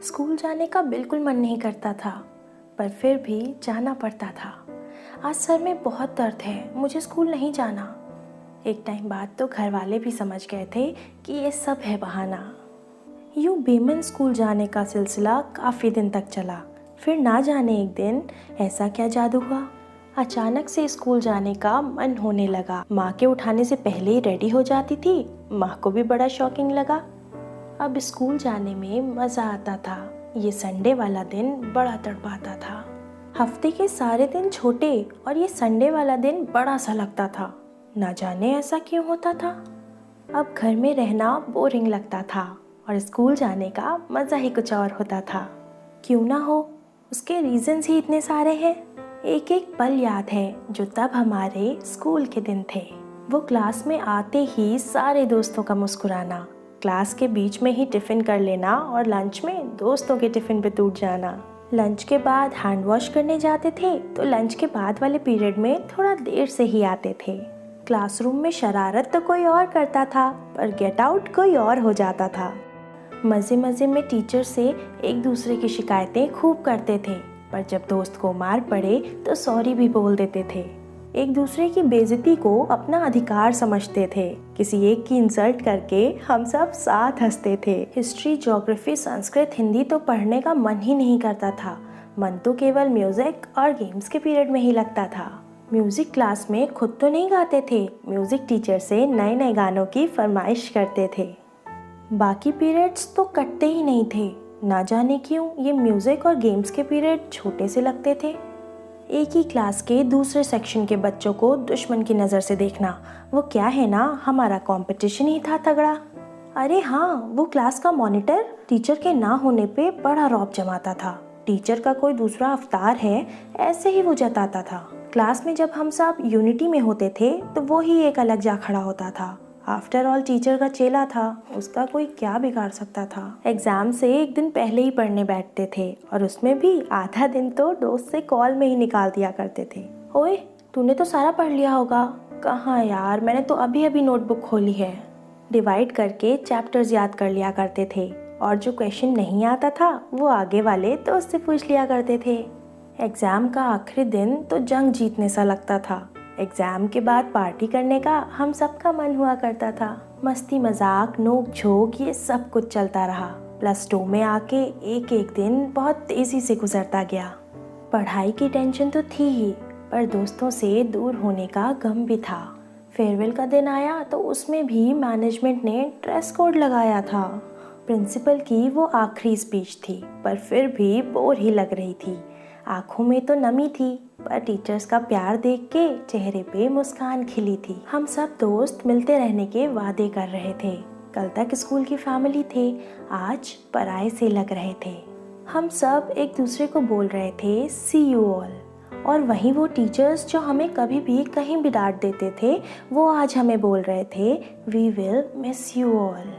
School जाने का बिल्कुल मन नहीं करता था, पर फिर भी जाना पड़ता था। आज सर में बहुत दर्द है, मुझे स्कूल नहीं जाना। एक टाइम बाद तो घर वाले भी समझ गए थे कि ये सब है बहाना। यूँ बेमन स्कूल जाने का सिलसिला काफ़ी दिन तक चला। फिर ना जाने एक दिन ऐसा क्या जादू हुआ, अचानक से स्कूल जाने का मन होने लगा। माँ के उठाने से पहले ही रेडी हो जाती थी। माँ को भी बड़ा शॉकिंग लगा। अब स्कूल जाने में मज़ा आता था। ये संडे वाला दिन बड़ा तड़पाता था। हफ्ते के सारे दिन छोटे और ये संडे वाला दिन बड़ा सा लगता था। ना जाने ऐसा क्यों होता था। अब घर में रहना बोरिंग लगता था और स्कूल जाने का मज़ा ही कुछ और होता था। क्यों ना हो, उसके रीजंस ही इतने सारे हैं। एक एक पल याद है जो तब हमारे स्कूल के दिन थे। वो क्लास में आते ही सारे दोस्तों का मुस्कुराना, क्लास के बीच में ही टिफ़िन कर लेना और लंच में दोस्तों के टिफ़िन पे टूट जाना। लंच के बाद हैंड वॉश करने जाते थे तो लंच के बाद वाले पीरियड में थोड़ा देर से ही आते थे। क्लासरूम में शरारत तो कोई और करता था पर गेट आउट कोई और हो जाता था। मज़े मज़े में टीचर से एक दूसरे की शिकायतें खूब करते थे, पर जब दोस्त को मार पड़े तो सॉरी भी बोल देते थे। एक दूसरे की बेइज्जती को अपना अधिकार समझते थे। किसी एक की इंसल्ट करके हम सब साथ हंसते थे। हिस्ट्री, ज्योग्राफी, संस्कृत, हिंदी तो पढ़ने का मन ही नहीं करता था। मन तो केवल म्यूजिक और गेम्स के पीरियड में ही लगता था। म्यूजिक क्लास में खुद तो नहीं गाते थे, म्यूजिक टीचर से नए नए गानों की फरमाइश करते थे। बाकी पीरियड्स तो कटते ही नहीं थे। ना जाने क्यों ये म्यूजिक और गेम्स के पीरियड छोटे से लगते थे। एक ही क्लास के दूसरे सेक्शन के बच्चों को दुश्मन की नज़र से देखना, वो क्या है ना, हमारा कंपटीशन ही था तगड़ा। अरे हाँ, वो क्लास का मॉनिटर टीचर के ना होने पे बड़ा रौब जमाता था। टीचर का कोई दूसरा अवतार है ऐसे ही वो जताता था। क्लास में जब हम सब यूनिटी में होते थे तो वो ही एक अलग जा खड़ा होता था। आफ्टर ऑल टीचर का चेला था, उसका कोई क्या बिगाड़ सकता था। एग्जाम से एक दिन पहले ही पढ़ने बैठते थे और उसमें भी आधा दिन तो दोस्त से कॉल में ही निकाल दिया करते थे। ओए, तूने तो सारा पढ़ लिया होगा। कहाँ यार, मैंने तो अभी अभी नोटबुक खोली है। डिवाइड करके चैप्टर्स याद कर लिया करते थे और जो क्वेश्चन नहीं आता था वो आगे वाले दोस्त से पूछ लिया करते थे। एग्जाम का आखिरी दिन तो जंग जीतने सा लगता था। एग्जाम के बाद पार्टी करने का हम सबका मन हुआ करता था। मस्ती मजाक नोक झोंक ये सब कुछ चलता रहा। +2 में आके एक एक दिन बहुत तेजी से गुजरता गया। पढ़ाई की टेंशन तो थी ही, पर दोस्तों से दूर होने का गम भी था। फेयरवेल का दिन आया तो उसमें भी मैनेजमेंट ने ड्रेस कोड लगाया था। प्रिंसिपल की वो आखिरी स्पीच थी, पर फिर भी बोर ही लग रही थी। आंखों में तो नमी थी, पर टीचर्स का प्यार देख के चेहरे पे मुस्कान खिली थी। हम सब दोस्त मिलते रहने के वादे कर रहे थे। कल तक स्कूल की फैमिली थे, आज पराये से लग रहे थे। हम सब एक दूसरे को बोल रहे थे सी यू ऑल, और वहीं वो टीचर्स जो हमें कभी भी कहीं भी डांट देते थे वो आज हमें बोल रहे थे we will miss you all.